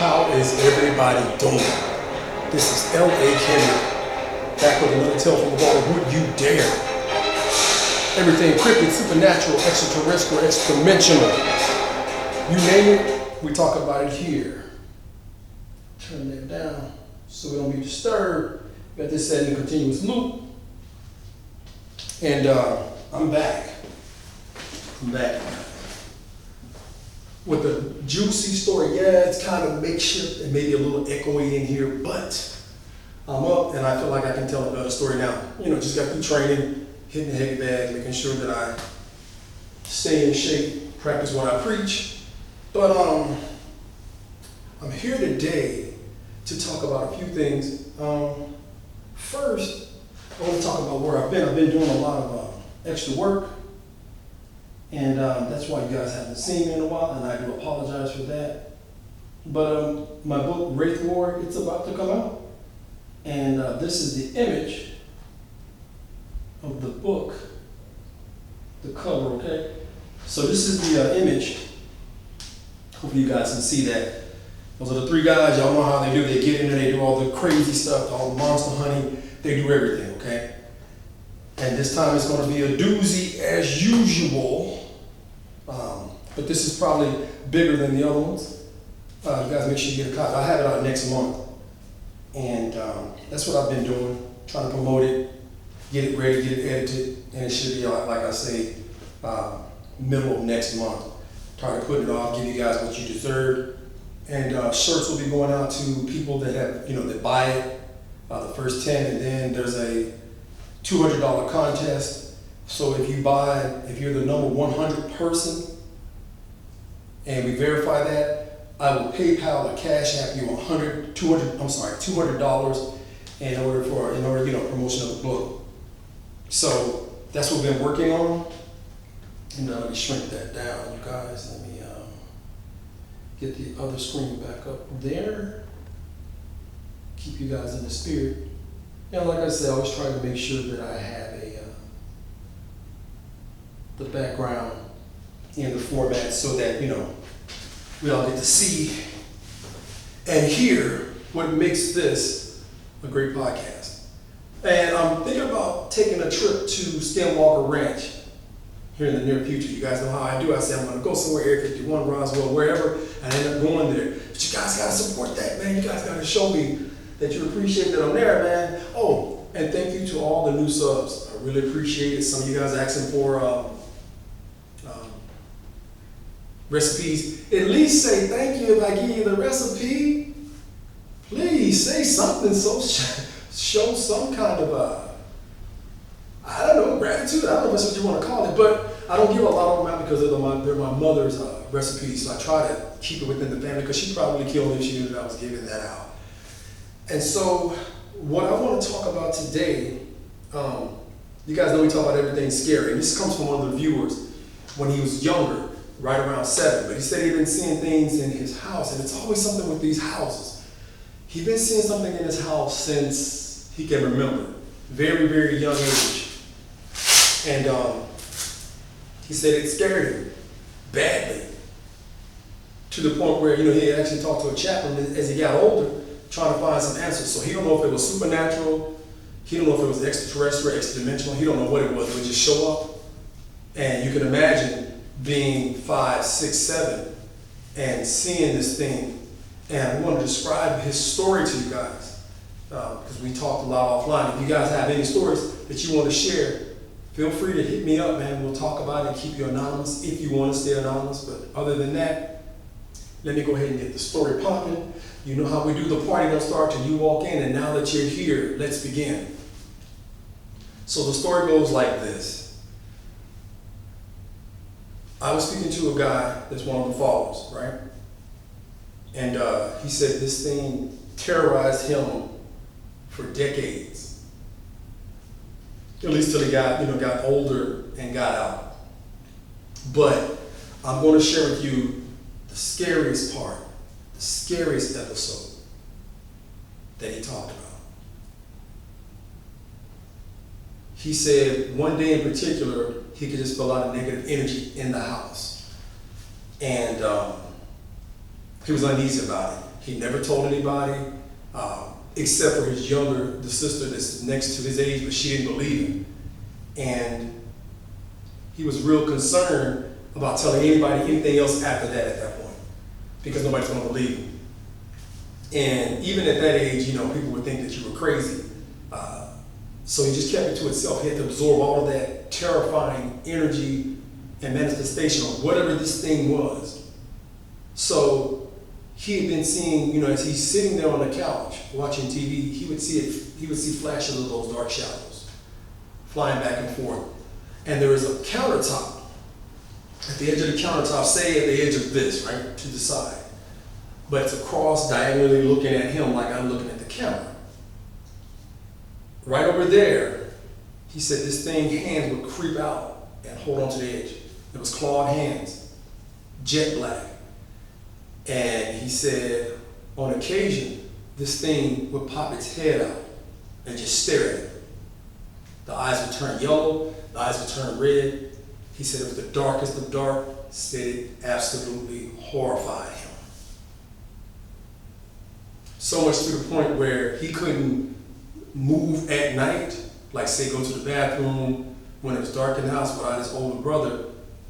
How is everybody doing? This is L.A.Kendrick, back with another tale from the water. Would you dare? Everything cryptid, supernatural, extraterrestrial, extra-dimensional. You name it, we talk about it here. Turn that down so we don't be disturbed. Got this set in a continuous loop. And I'm back. With a juicy story. Yeah, it's kind of makeshift and maybe a little echoey in here, but I'm up and I feel like I can tell a better story now. Just got through training, hitting the heavy bag, making sure that I stay in shape, practice what I preach. But I'm here today to talk about a few things. First, I want to talk about where I've been. I've been doing a lot of extra work. And that's why you guys haven't seen me in a while, and I do apologize for that. But my book, Wraith War, it's about to come out. And this is the image of the book, the cover, okay? So this is the image. Hopefully you guys can see that. Those are the three guys. Y'all know how they do. They get in there, they do all the crazy stuff, all the monster hunting. They do everything, okay? And this time it's going to be a doozy as usual. But this is probably bigger than the other ones. You guys make sure you get a copy. I have it out next month. And that's what I've been doing, trying to promote it, get it ready, get it edited. And it should be, like I say, middle of next month. Try to put it off, give you guys what you deserve. And shirts will be going out to people that have, that buy it, the first 10. And then there's a $200 contest. So if you're the number 100 person, and we verify that, I will PayPal or Cash App you $200 in order, promotion of the book. So that's what we've been working on. And let me shrink that down, you guys. Let me get the other screen back up there. Keep you guys in the spirit. And like I said, I always try to make sure that I have the background in the format so that, we all get to see and hear what makes this a great podcast. And I'm thinking about taking a trip to Skinwalker Ranch here in the near future. You guys know how I do. I say I'm going to go somewhere, Area 51, Roswell, wherever, and I end up going there. But you guys got to support that, man. You guys got to show me that you appreciate that I'm there, man. Oh, and thank you to all the new subs. I really appreciate it. Some of you guys asking for recipes. At least say thank you if I give you the recipe. Please say something, so show some kind of gratitude. I don't know if that's what you want to call it, but I don't give a lot of them out because they're my mother's recipes. So I try to keep it within the family because she'd probably kill me if she knew that I was giving that out. And so what I want to talk about today, you guys know we talk about everything scary. And this comes from one of the viewers when he was younger, right around 7. But he said he'd been seeing things in his house, and it's always something with these houses. He'd been seeing something in his house since he can remember, very, very young age. And he said it scared him badly, to the point where, he actually talked to a chaplain as he got older, trying to find some answers. So he don't know if it was supernatural, he don't know if it was extraterrestrial, extra-dimensional, he don't know what it was. It would just show up. And you can imagine being 5, 6, 7 and seeing this thing. And we want to describe his story to you guys because we talked a lot offline. If you guys have any stories that you want to share, feel free to hit me up, man. We'll talk about it and keep you anonymous if you want to stay anonymous. But other than that, let me go ahead and get the story popping. You know how we do the party. Don't start till you walk in. And now that you're here, let's begin. So the story goes like this. I was speaking to a guy that's one of the followers, right? And he said this thing terrorized him for decades. At least till he got older and got out. But I'm going to share with you the scariest part, the scariest episode that he talked about. He said one day in particular, he could just feel a lot of negative energy in the house. And he was uneasy about it. He never told anybody, except for the sister that's next to his age, but she didn't believe him. And he was real concerned about telling anybody anything else after that at that point, because nobody's going to believe him. And even at that age, you know, people would think that you were crazy. So he just kept it to himself. He had to absorb all of that terrifying energy and manifestation of whatever this thing was. So he had been seeing, you know, as he's sitting there on the couch watching TV, he would see flashes of those dark shadows flying back and forth. And there was a countertop at the edge of the countertop, say at the edge of this, right, to the side. But it's across, diagonally looking at him like I'm looking at the camera. Right over there, he said this thing, hands would creep out and hold onto the edge. It was clawed hands, jet black. And he said, on occasion, this thing would pop its head out and just stare at him. The eyes would turn yellow, the eyes would turn red. He said it was the darkest of dark, said it absolutely horrified him. So much to the point where he couldn't move at night, like say go to the bathroom when it was dark in the house without his older brother.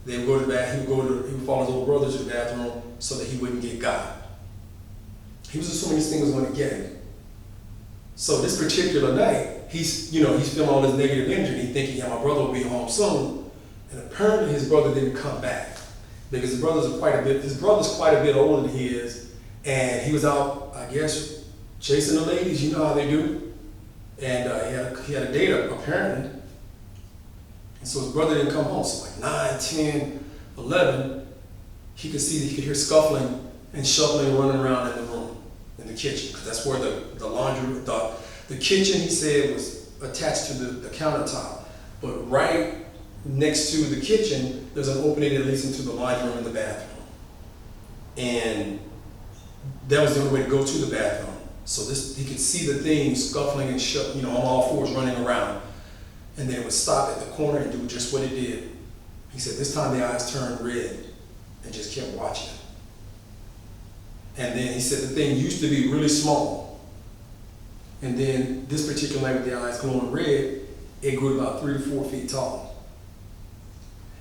They would go to the bath, he would follow his older brother to the bathroom so that he wouldn't get God. He was assuming this thing was going to get him. So this particular night, he's feeling all this negative energy, thinking, yeah, my brother will be home soon. And apparently his brother didn't come back because his brother's quite a bit older than he is. And he was out, I guess, chasing the ladies, you know how they do. And he had a date apparently. And so his brother didn't come home. So like 9, 10, 11, he could hear scuffling and shuffling running around in the room, in the kitchen. Because that's where the laundry, the kitchen, he said, was attached to the countertop. But right next to the kitchen, there's an opening that leads into the laundry room and the bathroom. And that was the only way to go to the bathroom. So he could see the thing scuffling and on all fours running around. And then it would stop at the corner and do just what it did. He said this time the eyes turned red and just kept watching him. And then he said the thing used to be really small. And then this particular night with the eyes glowing red, it grew about 3 to 4 feet tall.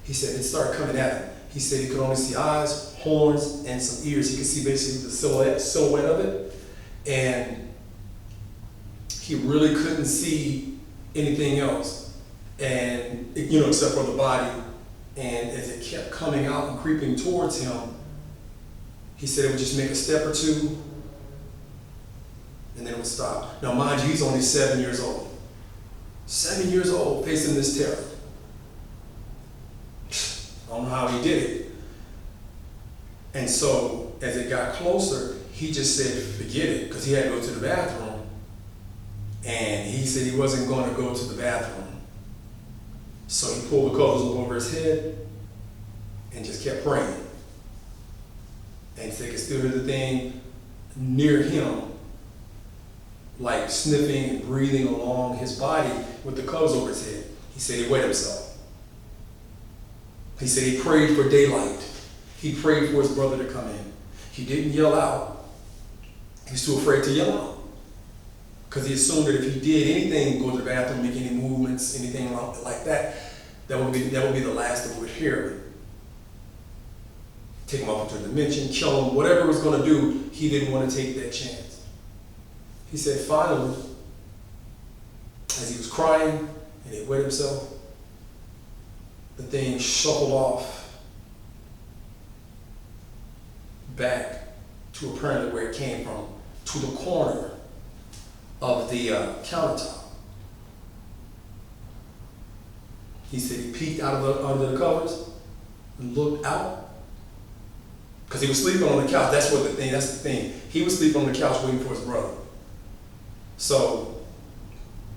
He said it started coming at him. He said he could only see eyes, horns, and some ears. He could see basically the silhouette of it. And he really couldn't see anything else, and except for the body. And as it kept coming out and creeping towards him, he said it would just make a step or two, and then it would stop. Now, mind you, he's only 7 years old. 7 years old, facing this terror. I don't know how he did it. And so, as it got closer, he just said, forget it, because he had to go to the bathroom. And he said he wasn't going to go to the bathroom. So he pulled the covers over his head and just kept praying. And he said he could still hear the thing near him, like sniffing and breathing along his body with the covers over his head. He said he wet himself. He said he prayed for daylight. He prayed for his brother to come in. He didn't yell out. He was too afraid to yell out, because he assumed that if he did anything, go to the bathroom, make any movements, anything like that, that would be the last that we would hear. Take him off into a dimension, kill him, whatever he was going to do, he didn't want to take that chance. He said finally, as he was crying and he wet himself, the thing shuffled off back to apparently where it came from, to the corner of the countertop. He said he peeked out of under the covers and looked out, because he was sleeping on the couch. That's the thing. He was sleeping on the couch waiting for his brother. So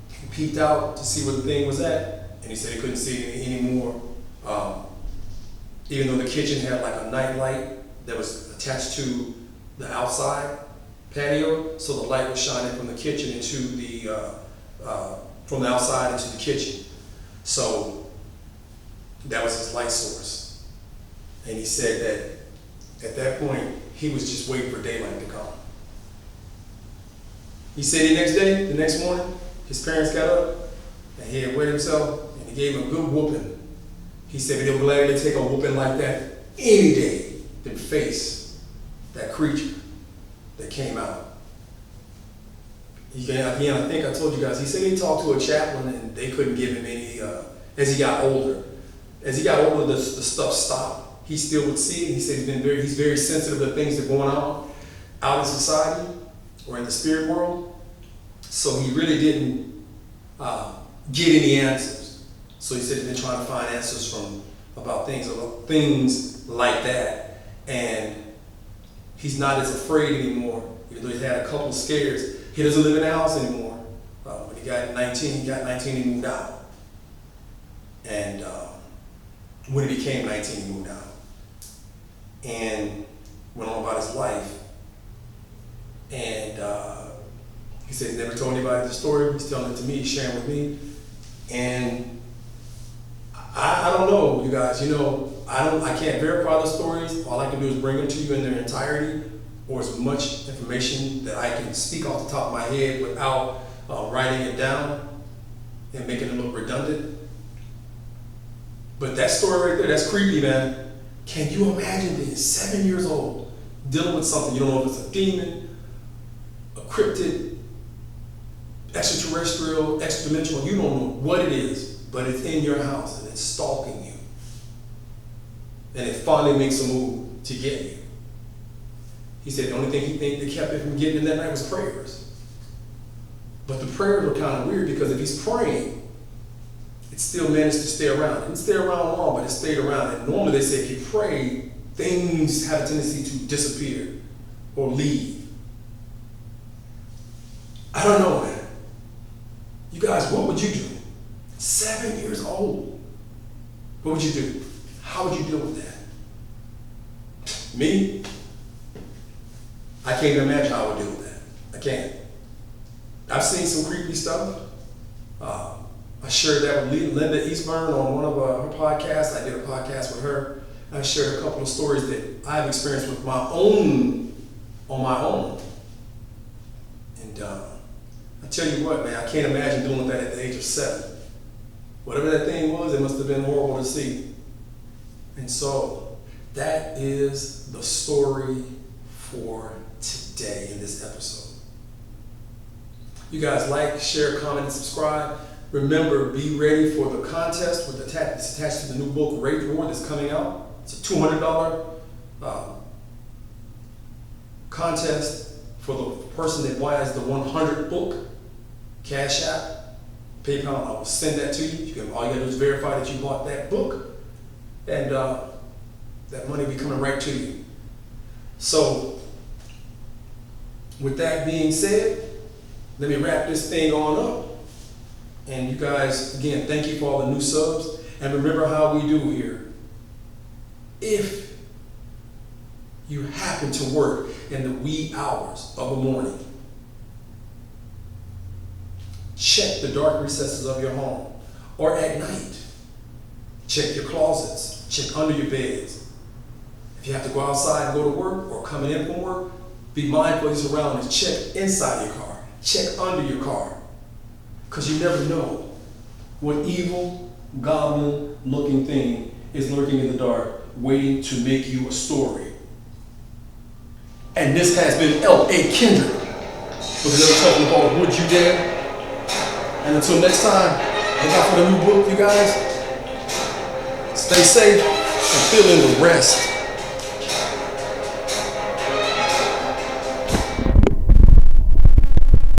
he peeked out to see where the thing was at, and he said he couldn't see it anymore. Even though the kitchen had like a night light that was attached to the outside patio, so the light was shining from the kitchen into from the outside into the kitchen. So that was his light source. And he said that at that point, he was just waiting for daylight to come. He said the next morning, his parents got up and he had wet himself and he gave him a good whooping. He said they'll gladly take a whooping like that any day than face that creature that came out. Again, I think I told you guys, he said he talked to a chaplain and they couldn't give him any, as he got older. As he got older, the stuff stopped. He still would see it. He said he's very sensitive to things that are going on out in society or in the spirit world. So he really didn't get any answers. So he said he's been trying to find answers about things like that. And he's not as afraid anymore, even though he's had a couple of scares. He doesn't live in the house anymore. When he got 19, he moved out. And when he became 19, he moved out. And went on about his life. And he said he's never told anybody the story. He's telling it to me, he's sharing with me. And I don't know, you guys, I can't verify the stories. All I can do is bring them to you in their entirety, or as much information that I can speak off the top of my head without writing it down and making it look redundant. But that story right there, that's creepy, man. Can you imagine being 7 years old, dealing with something, you don't know if it's a demon, a cryptid, extraterrestrial, extra-dimensional, you don't know what it is, but it's in your house and it's stalking you. And it finally makes a move to get you. He said the only thing he think that kept him from getting in that night was prayers. But the prayers were kind of weird because if he's praying, it still managed to stay around. It didn't stay around long, but it stayed around. And normally they say if you pray, things have a tendency to disappear or leave. I don't know, man. You guys, what would you do? 7 years old. What would you do? How would you deal with that? Me? I can't even imagine how I would deal with that. I can't. I've seen some creepy stuff. I shared that with Linda Eastburn on one of her podcasts. I did a podcast with her. I shared a couple of stories that I've experienced with on my own. And I tell you what, man, I can't imagine doing that at the age of 7. Whatever that thing was, it must have been horrible to see. And so that is the story for today in this episode. You guys like, share, comment, and subscribe. Remember, be ready for the contest with it's attached to the new book, Rage War, that's coming out. It's a $200 contest for the person that buys the 100 book. Cash App, PayPal, I will send that to you. All you gotta do is verify that you bought that book, and that money will be coming right to you. So, with that being said, let me wrap this thing on up. And you guys, again, thank you for all the new subs. And remember how we do here. If you happen to work in the wee hours of the morning, check the dark recesses of your home. Or at night, check your closets, check under your beds. If you have to go outside and go to work or coming in from work, be mindful of your surroundings. Check inside your car, check under your car. Because you never know what evil, goblin-looking thing is lurking in the dark, waiting to make you a story. And this has been L.A.Kendrick with another talking about Would You Dare? And until next time, look out for the new book, you guys. Stay safe and fill in the rest.